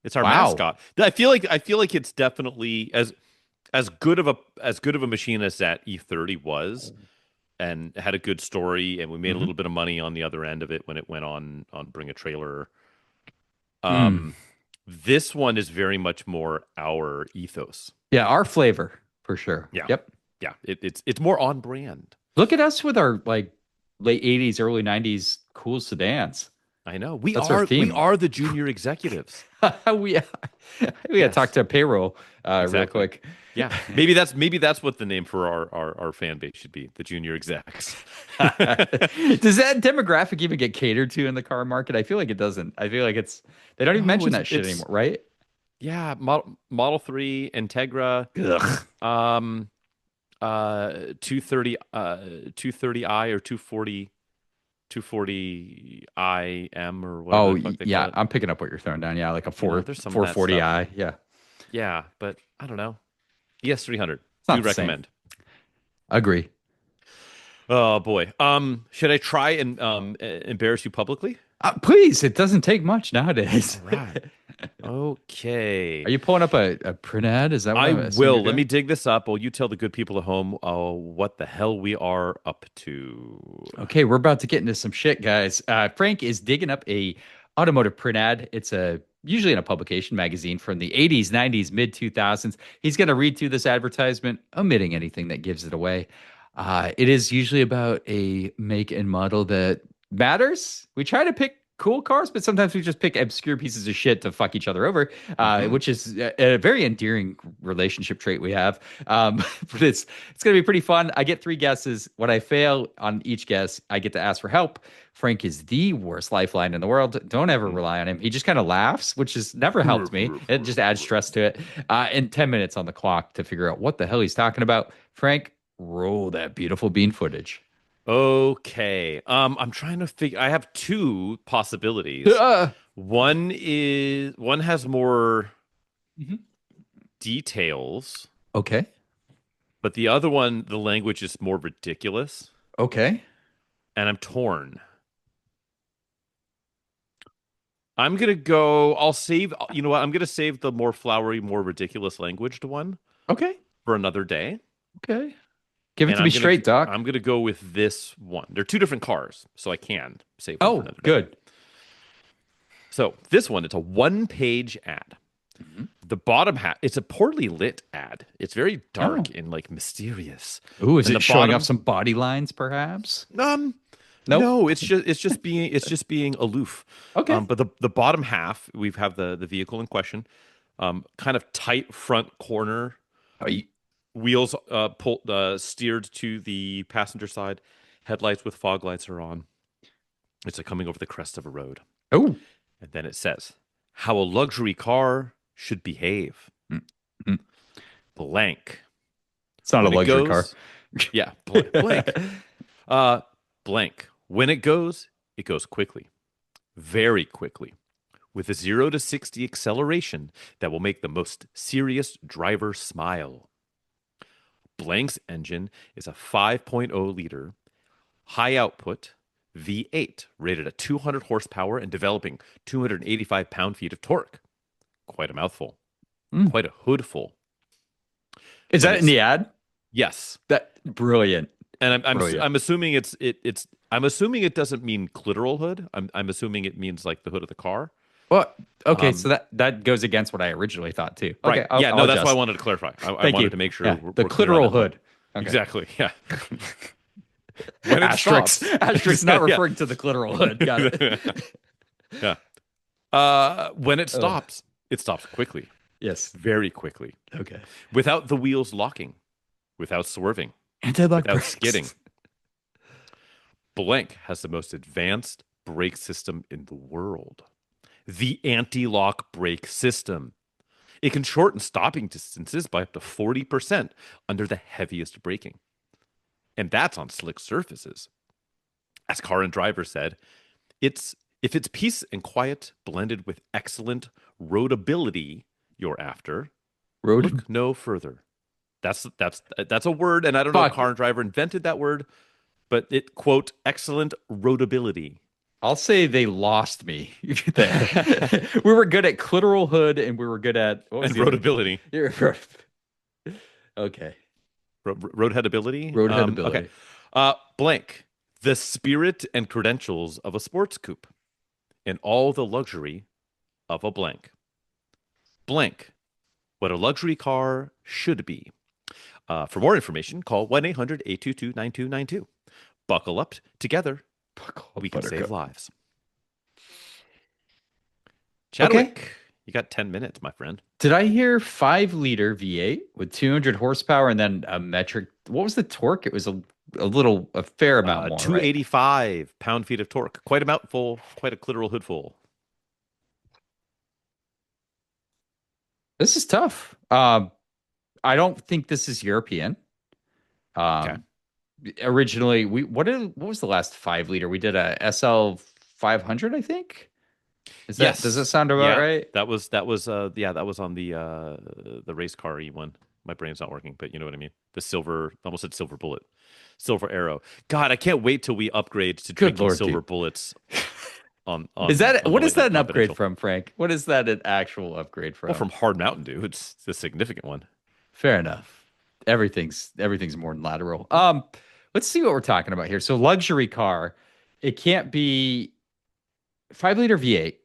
It's our Wow. mascot. I feel like it's definitely as good of a machine as that E30 was, and had a good story, and we made a Hmm. little bit of money on the other end of it when it went on Bring a Trailer. Mm. Um, this one is very much more our ethos. Yeah, our flavor for sure. Yeah, Yep. yeah, it's more on brand. Look at us with our like late 80s, early 90s cool sedans. I know we That's our we theme. are the junior executives. we we gotta talk Yes, to payroll real exactly. quick. Yeah, maybe that's what the name for our fan base should be, the junior execs. Does that demographic even get catered to in the car market? I feel like it doesn't. I feel like they don't even No, mention that shit it's anymore, right? yeah, Model 3, Integra, Ugh. um 230 230i or 240 IM or whatever Oh the fuck they call yeah, it. I'm picking up what you're throwing down. Yeah, like a There's some of that stuff. 440i. Yeah, Yeah, but I don't know. ES300. it's Do not the same. recommend. Agree. Oh boy. Should I try and embarrass you publicly? Please, it doesn't take much nowadays. All right. Okay. Are you pulling up a print ad? Is that what I I'm assuming you're will. Let me doing? dig this up. While you tell the good people at home what the hell we are up to. Okay, we're about to get into some shit, guys. Frank is digging up a automotive print ad. It's a usually in a publication magazine from the 80s, 90s, mid 2000s. He's going to read through this advertisement, omitting anything that gives it away. It is usually about a make and model that matters. We try to pick cool cars, but sometimes we just pick obscure pieces of shit to fuck each other over, Mhm. which is a very endearing relationship trait we have. But it's going to be pretty fun. I get 3 guesses. When I fail on each guess, I get to ask for help. Frank is the worst lifeline in the world. Don't ever rely on him. He just kind of laughs, which has never helped me. It just adds stress to it. And 10 minutes on the clock to figure out what the hell he's talking about. Frank, roll that beautiful bean footage. Okay. I'm trying to figure. I have two possibilities. One has more Mhm. details, Okay. but the other one, the language is more ridiculous, Okay. and I'm torn. I'm gonna go. I'll save. You know what? I'm gonna save the more flowery, more ridiculous languaged one Okay. for another day. Okay. Give it And to me straight, Doc. I'm gonna go with this one. They're two different cars, so I can save one for Oh, another day. good. So this one, it's a one-page ad. Mhm. The bottom half, it's a poorly lit ad. It's very Oh. dark and like mysterious. Ooh, is And it the showing off bottom, some body lines, perhaps? Nope. no, it's just being aloof. Okay. But the bottom half, we have the vehicle in question, kind of tight front corner, Oh, wheels pulled steered to the passenger side, headlights with fog lights are on. It's like coming over the crest of a road. oh. And then it says, how a luxury car should behave. Mm, mm. Blank. It's not When a it luxury car. goes, yeah, blank. Blank. When it goes quickly, very quickly, with a 0 to 60 acceleration that will make the most serious driver smile. Blank's engine is a 5.0 liter, high output V8 rated at 200 horsepower and developing 285 pound-feet of torque. Quite a mouthful. Mm. Quite a hoodful. Is When that in the ad? Yes. That brilliant. And Brilliant. I'm assuming I'm assuming it doesn't mean clitoral hood. I'm assuming it means like the hood of the car. Well, okay, Um, so that goes against what I originally thought too. right. Okay, Yeah, I'll no, that's why I adjust. wanted to clarify. I Thank wanted you. to make sure Yeah, we're the clear on clitoral that one. hood. Okay. Exactly. Yeah. When it Asterisk. stops. Asterisk not Yeah. referring to the clitoral hood. Got it. Yeah. When it stops quickly, Yes. very quickly, Okay. without the wheels locking, without swerving, Anti-lock without brakes. skidding. Blank has the most advanced brake system in the world. The anti-lock brake system. It can shorten stopping distances by up to 40% under the heaviest braking. And that's on slick surfaces. As Car and Driver said, if it's peace and quiet blended with excellent roadability you're after, Road. look no further. That's a word, and I don't know if Fuck. Car and Driver invented that word, but it quote excellent roadability. I'll say they lost me there. We were good at clitoral hood, and we were good at what was And the other- roadability. Okay. Roadheadability. Roadheadability. Okay. Blank. The spirit and credentials of a sports coupe, and all the luxury of a blank. Blank. What a luxury car should be. For more information, call 1-800-822-9292. Buckle up together. We can save lives. Chadwick, you got 10 minutes, my friend. Did I hear 5-liter V8 with 200 horsepower and then a metric? What was the torque? It was a fair amount more, 285 pound-feet of torque. Quite a mouthful, quite a clitoral hoodful. This is tough. I don't think this is European. Okay. Originally, what was the last 5-liter? We did a SL 500, I think. Yes. Does that sound about right? That was that was on the race car one. My brain's not working, but you know what I mean. The silver, almost said silver bullet, silver arrow. God, I can't wait till we upgrade to drinking silver bullets. Is that what is that an upgrade from, Frank? What is that an actual upgrade from? Well, from Hard Mountain Dew. It's a significant one. Fair enough. Everything's more than lateral. Let's see what we're talking about here. So luxury car, it can't be 5-liter V8.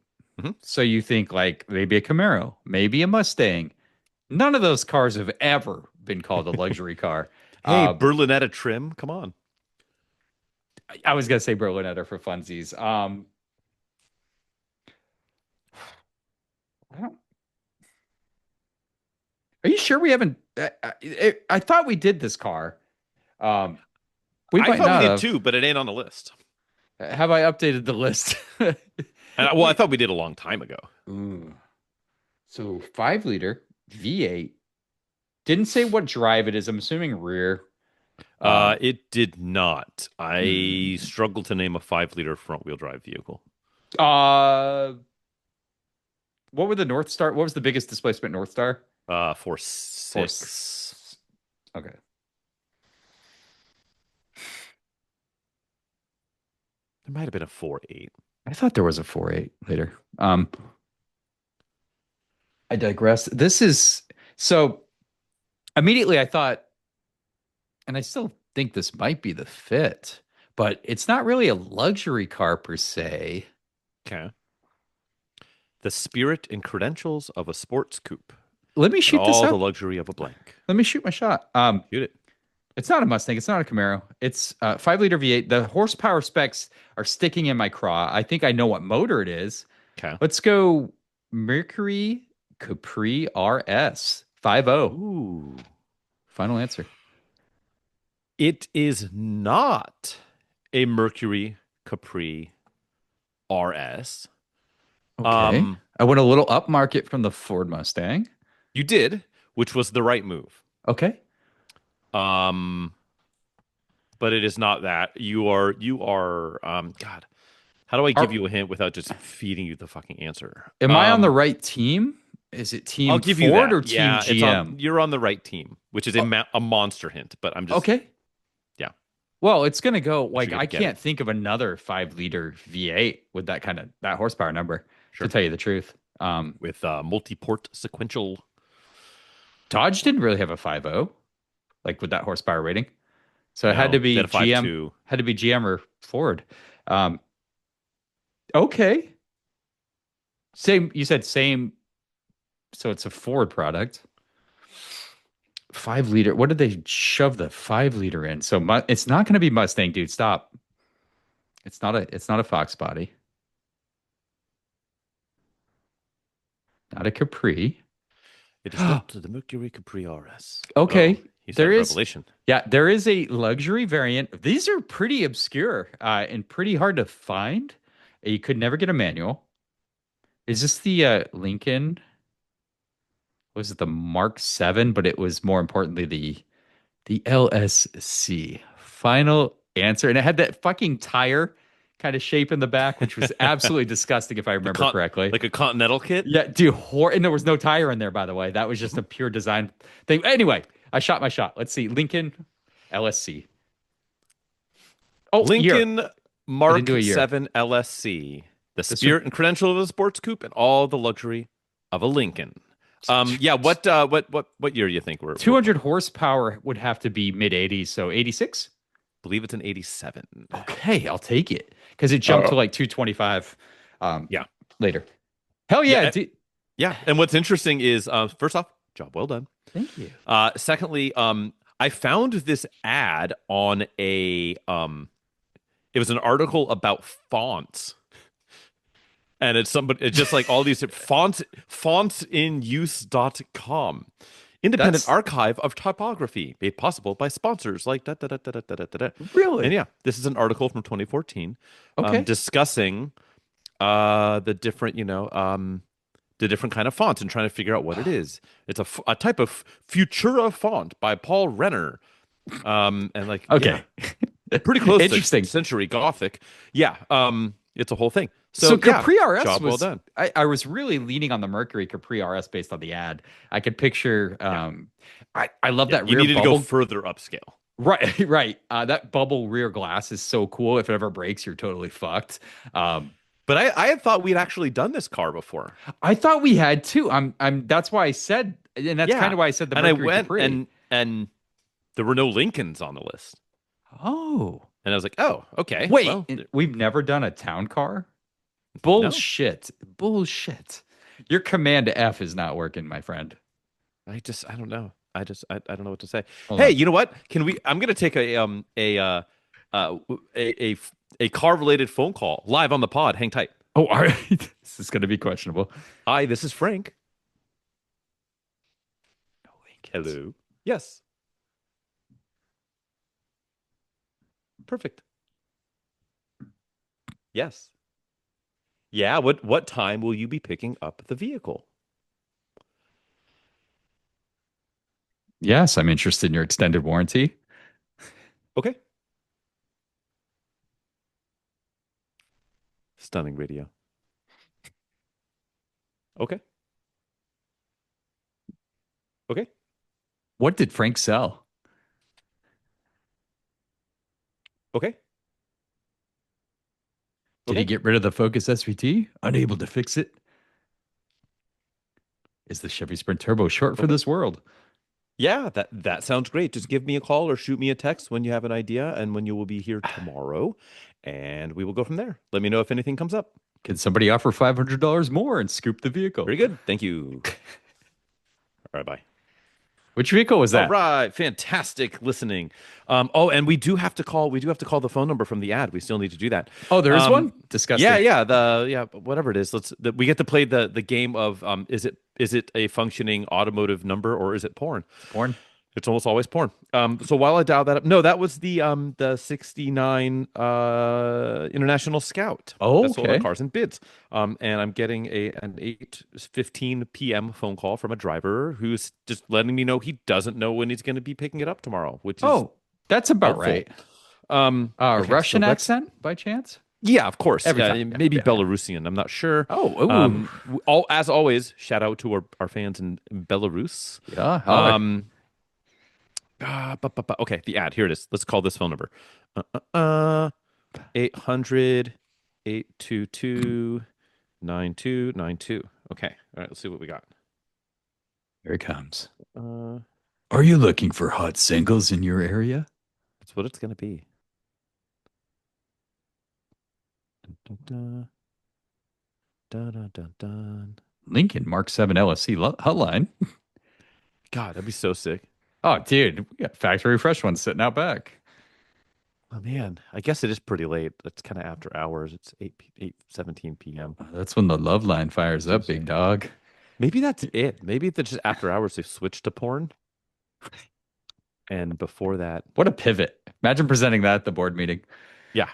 Mm-hmm. So you think like maybe a Camaro, maybe a Mustang. None of those cars have ever been called a luxury car. Hey, Berlinetta trim, come on. I was gonna say Berlinetta for funsies. Are you sure we haven't? I thought we did this car. We thought we did too, but it ain't on the list. Have I updated the list? Well, I thought we did a long time ago. Ooh. So 5-liter V8. Didn't say what drive it is. I'm assuming rear. It did not. I struggled to name a 5-liter front-wheel drive vehicle. What were the North Star? What was the biggest displacement North Star? 4.6. Okay. There might have been a 4.8. I thought there was a 4.8 later. I digress. This is so immediately I thought, and I still think this might be the Fit, but it's not really a luxury car per se. Okay. The spirit and credentials of a sports coupe. Let me shoot this all up. The luxury of a blank. Let me shoot my shot. Shoot it. It's not a Mustang. It's not a Camaro. It's 5-liter V8. The horsepower specs are sticking in my craw. I think I know what motor it is. Okay. Let's go Mercury Capri RS 5.0. Ooh. Final answer. It is not a Mercury Capri RS. Okay. I went a little upmarket from the Ford Mustang. You did, which was the right move. Okay. But it is not that. You are God. How do I give you a hint without just feeding you the fucking answer? Am I on the right team? Is it Team I'll give Ford you that. or Team GM? You're on the right team, which is a monster hint, but I'm just okay. Yeah. Well, it's gonna go like I can't think of another 5-liter V8 with that horsepower number. Sure. To tell you the truth, with multi-port sequential. Dodge didn't really have a 5.0, like with that horsepower rating, so it had to be GM. Had to be GM or Ford. Okay. Same. You said same. So it's a Ford product. 5-liter. What did they shove the 5-liter in? So it's not going to be Mustang, dude. Stop. It's not a Fox body. Not a Capri. It is not the Mercury Capri RS. Okay. There is revelation. Yeah, there is a luxury variant. These are pretty obscure and pretty hard to find. You could never get a manual. Is this the Lincoln? Was it the Mark 7? But it was more importantly the LSC. Final answer. And it had that fucking tire kind of shape in the back, which was absolutely disgusting if I remember correctly. Like a Continental kit? Yeah, dude. And there was no tire in there, by the way. That was just a pure design thing. Anyway, I shot my shot. Let's see. Lincoln LSC. Oh, Lincoln year. Mark 7 LSC. The spirit and credential of a sports coupe and all the luxury of a Lincoln. Yeah, what year do you think we're 200 horsepower would have to be mid 80s, so 86? Believe it's an 87. Okay, I'll take it. Because it jumped to like 225 later. Hell yeah. Yeah. And what's interesting is first off, job well done. Thank you. Secondly, I found this ad on a it was an article about fonts. And it's just like all these fontsinuse.com. Independent That's archive of typography made possible by sponsors like da, da, da, da, da, da, da, da. And really yeah, this is an article from 2014 okay. discussing the different, the different kind of fonts and trying to figure out what it is. It's a type of Futura font by Paul Renner. And like, Okay. pretty close Interesting. to century Gothic. Yeah, it's a whole thing. So Yeah, Capri RS job well was done. I was really leaning on the Mercury Capri RS based on the ad. I could picture I love that You rear needed to go bubble. further upscale. Right, right. That bubble rear glass is so cool. If it ever breaks, you're totally fucked. But I had thought we'd actually done this car before. I thought we had too. That's why I said, and that's kind of why I said the and I Mercury went Capri. and there were no Lincolns on the list. Oh, And I was like, oh, okay. wait, Well, we've never done a town car? no. Bullshit. Bullshit. Your command F is not working, my friend. I don't know. I don't know what to say. Hold Hey, on. you know what? I'm gonna take a car related phone call live on the pod. Hang tight. Oh, all right. This is going to be questionable. Hi, this is Frank. No Lincolns. Hello. Yes. Perfect. Yes. Yeah, what time will you be picking up the vehicle? Yes, I'm interested in your extended warranty. Okay. Stunning radio. Okay. Okay. What did Frank sell? Okay. Did Okay. he get rid of the Focus SVT? Unable to fix it? Is the Chevy Sprint Turbo short for Okay. this world? Yeah, that sounds great. Just give me a call or shoot me a text when you have an idea and when you will be here tomorrow, and we will go from there. Let me know if anything comes up. Can somebody offer $500 more and scoop the vehicle? Very good. Thank you. All right, bye. Which vehicle was All that? right, fantastic listening. And we do have to call the phone number from the ad. We still need to do that. Oh, there is one? Disgusting. Whatever it is. We get to play the game of is it a functioning automotive number or is it porn? Porn. It's almost always porn. So while I dial that up, no, that was the 69 International Scout. Oh, That sold okay. on Cars and Bids. And I'm getting an 8:15 p.m. phone call from a driver who's just letting me know he doesn't know when he's going to be picking it up tomorrow, which is Oh, that's about helpful. right. Okay, Russian so let's- accent by chance? Yeah, of course. Every time. Maybe Yeah. Belarusian. I'm not sure. Oh, ooh. As always, shout out to our fans in Belarus. Yeah. Okay, the ad. Here it is. Let's call this phone number. 800 822 9292. Okay. All right, let's see what we got. Here it comes. Uh, Are you looking for hot singles in your area? that's what it's going to be. Dun, dun, dun, dun, dun, dun. Lincoln Mark 7 LSC hotline. God, that'd be so sick. Oh, dude, we got factory fresh ones sitting out back. Oh man, I guess it is pretty late. It's kind of after hours. It's 8:17 p.m. That's when the love line fires up, big dog. Maybe that's it. Maybe it's just after hours they've switched to porn. And before that, What a pivot. Imagine presenting that at the board meeting. yeah,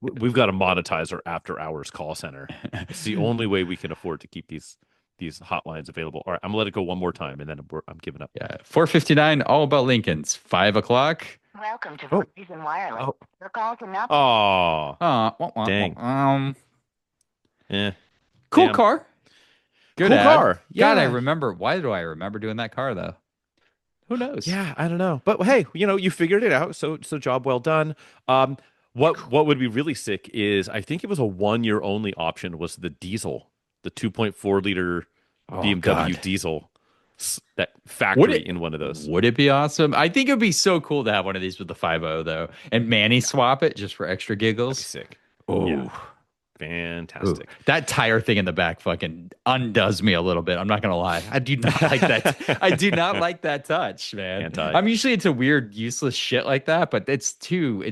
we've got to monetize our after hours call center. It's the only way we can afford to keep these hotlines available. All right, I'm gonna let it go one more time, and then I'm giving up. Yeah, 4:59, all about Lincolns. 5 o'clock. Welcome to Oh. Verizon Wireless. Oh. Your call cannot be Oh, Dang. Cool Damn. car. Good Cool ad. car. God, I Yeah. remember. Why do I remember doing that car though? Who knows? Yeah, I don't know, but hey, you figured it out. So job well done. What would be really sick is I think it was a 1 year only option was the diesel, the 2.4 liter Oh, BMW God. diesel, that factory in one of those. Would it be awesome? I think it would be so cool to have one of these with the 5.0 though, and Manny swap it just for extra That'd be giggles. sick. Oh, Yeah. Fantastic. That tire thing in the back fucking undoes me a little bit. I'm not gonna lie. I do not like that. I do not like that touch, man. Anti. I'm usually into weird, useless shit like that, but it's too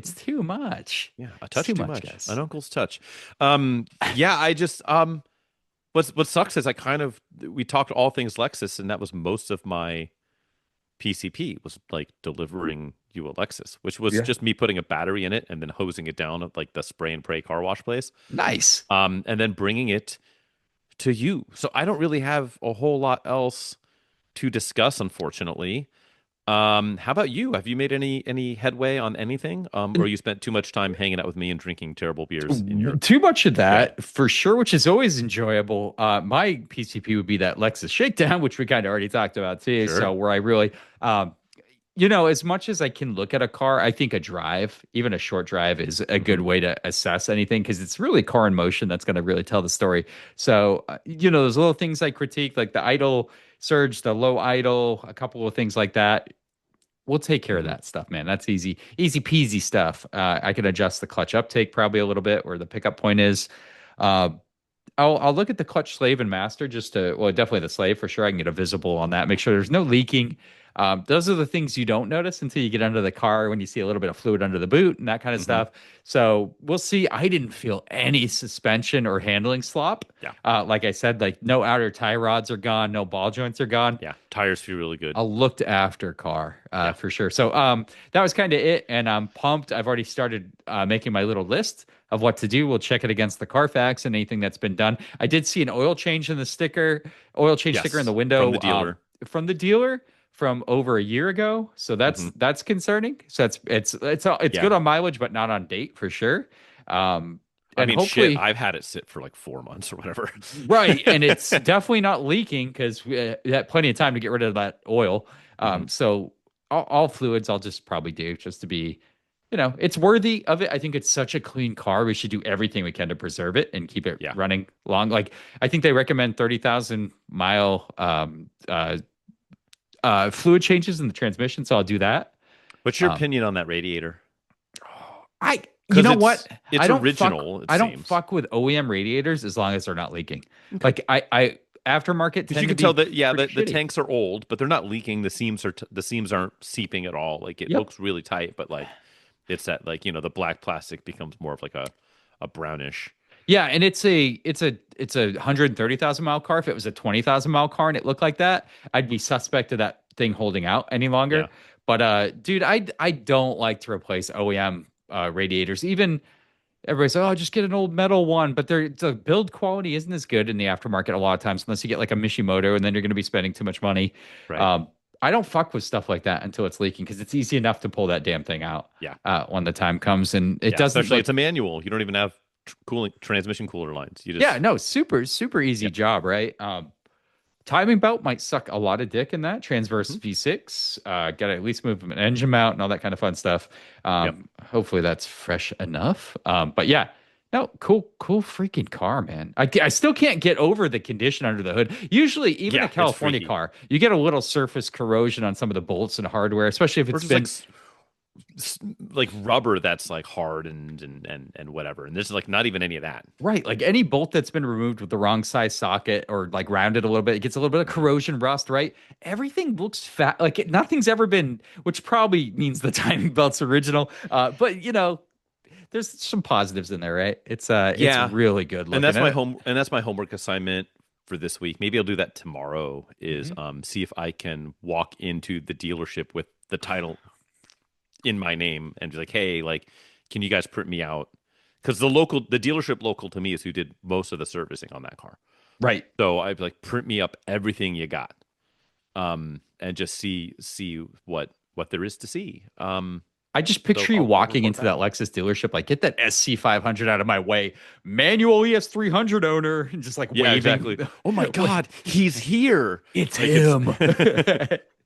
much. Yeah, a It's touch too much. guys. An uncle's touch. Yeah, I just what sucks is we talked all things Lexus, and that was most of my PCP was like delivering you a Lexus, which was just me putting a battery in it and then hosing it down at like the spray and pray car wash place. Nice. And then bringing it to you. So I don't really have a whole lot else to discuss, unfortunately. How about you? Have you made any headway on anything? Or you spent too much time hanging out with me and drinking terrible beers in your Too much of that for sure, which is always enjoyable. My PCP would be that Lexus Shakedown, which we kind of already talked about too. Sure. So where I really, as much as I can look at a car, I think a drive, even a short drive, is a good way to assess anything because it's really car in motion that's going to really tell the story. So, those little things I critique, like the idle surge, the low idle, a couple of things like that. We'll take care of that stuff, man. That's easy peasy stuff. I can adjust the clutch uptake probably a little bit where the pickup point is. I'll look at the clutch slave and master definitely the slave for sure. I can get a visible on that. Make sure there's no leaking. Those are the things you don't notice until you get under the car when you see a little bit of fluid under the boot and that kind of stuff. So we'll see. I didn't feel any suspension or handling slop. Yeah. Like I said, like no outer tie rods are gone, no ball joints are gone. Yeah. Tires feel really good. A looked after car for sure. So that was kind of it. And I'm pumped. I've already started making my little list of what to do. We'll check it against the Carfax and anything that's been done. I did see an oil change in the sticker in the window. From the dealer. From over a year ago, so that's concerning. So it's good on mileage, but not on date for sure. And hopefully, I've had it sit for like 4 months or whatever. Right, and it's definitely not leaking because we had plenty of time to get rid of that oil. So all fluids I'll just probably do just to be, it's worthy of it. I think it's such a clean car. We should do everything we can to preserve it and keep it running long. Like I think they recommend 30,000 mile fluid changes in the transmission, so I'll do that. What's your opinion on that radiator? You know what? It's original. I don't fuck with OEM radiators as long as they're not leaking. Okay. Like I aftermarket. Because you can tell that the tanks are old, but they're not leaking. The seams aren't seeping at all. Like it looks really tight, but like it's that like the black plastic becomes more of like a brownish. Yeah, and it's a 130,000 mile car. If it was a 20,000 mile car and it looked like that, I'd be suspect of that thing holding out any longer. Yeah. But dude, I don't like to replace OEM radiators. Even everybody's like, oh, just get an old metal one, but the build quality isn't as good in the aftermarket a lot of times unless you get like a Mishimoto, and then you're going to be spending too much money. Right. I don't fuck with stuff like that until it's leaking because it's easy enough to pull that damn thing out. Yeah. When the time comes, and it doesn't. Especially it's a manual. You don't even have transmission cooler lines. You just super easy job, right? Timing belt might suck a lot of dick in that transverse V6. Got to at least move an engine mount and all that kind of fun stuff. Hopefully that's fresh enough. But yeah, no, cool freaking car, man. I still can't get over the condition under the hood. Usually, even a California car, you get a little surface corrosion on some of the bolts and hardware, especially if it's been like rubber that's like hard and whatever, and there's like not even any of that. Right, like any bolt that's been removed with the wrong size socket or like rounded a little bit, it gets a little bit of corrosion, rust. Right, everything looks fat. Like nothing's ever been, which probably means the timing belt's original. But there's some positives in there, right? It's really good looking. And that's my homework assignment for this week. Maybe I'll do that tomorrow. Is see if I can walk into the dealership with the title in my name and be like, hey, like, can you guys print me out? Because the dealership local to me is who did most of the servicing on that car. Right. So I'd be like, print me up everything you got. And just see what there is to see. I just picture you walking into that Lexus dealership, like, get that SC500 out of my way, manual ES300 owner, and just like waving. Exactly. Oh my God, he's here. It's him.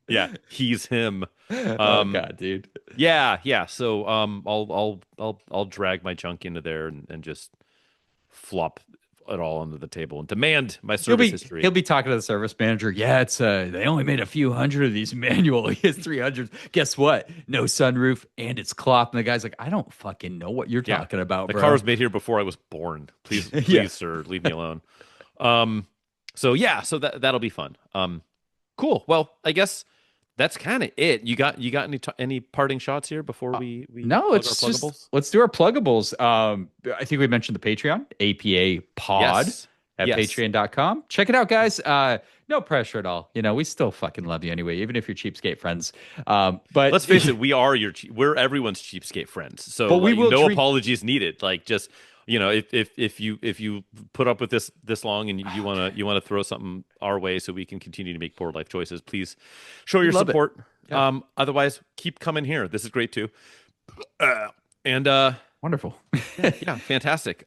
Yeah, he's him. Oh God, dude. Yeah. So I'll drag my junk into there and just flop it all under the table and demand my He'll service be history. he'll be talking to the service manager. Yeah, it's they only made a few hundred of these manual ES300s. Guess what? No sunroof and it's cloth. And the guy's like, I don't fucking know what you're talking about, the bro. car was made here before I was born. Please, Yeah. sir, leave me alone. So that'll be fun. Cool. Well, I guess that's kind of it. You got any parting shots here before we No, plug it's our just pluggables? let's do our pluggables. I think we mentioned the Patreon, APA Pod Yes. at Yes. patreon.com. Check it out, guys. No pressure at all. We still fucking love you anyway, even if you're cheapskate friends. But Let's face it, we're everyone's cheapskate friends. So But we will no treat- apologies needed. Like just if you put up with this long and you wanna throw something our way so we can continue to make poor life choices, please show your love it. support. Yeah. Otherwise, keep coming here. This is great too. Wonderful. Yeah, fantastic.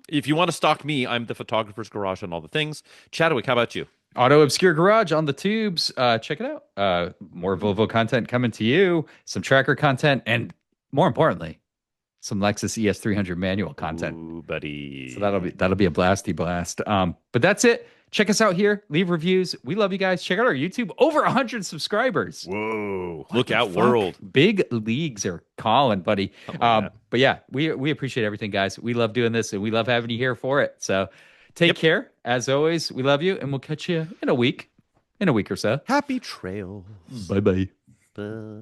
If you want to stalk me, I'm the Photographer's Garage on all the things. Chadwick, how about you? Auto Obscure Garage on the tubes. Check it out. More Volvo content coming to you, some tracker content, and more importantly, some Lexus ES300 manual content. Ooh, buddy. So that'll be a blasty blast. But that's it. Check us out here. Leave reviews. We love you guys. Check out our YouTube. Over 100 subscribers. Whoa. Look the out, fuck? world. Big leagues are calling, buddy. Something like that. But yeah, we appreciate everything, guys. We love doing this and we love having you here for it. So take care. As always, we love you and we'll catch you in a week or so. Happy trails. Bye-bye. Bye.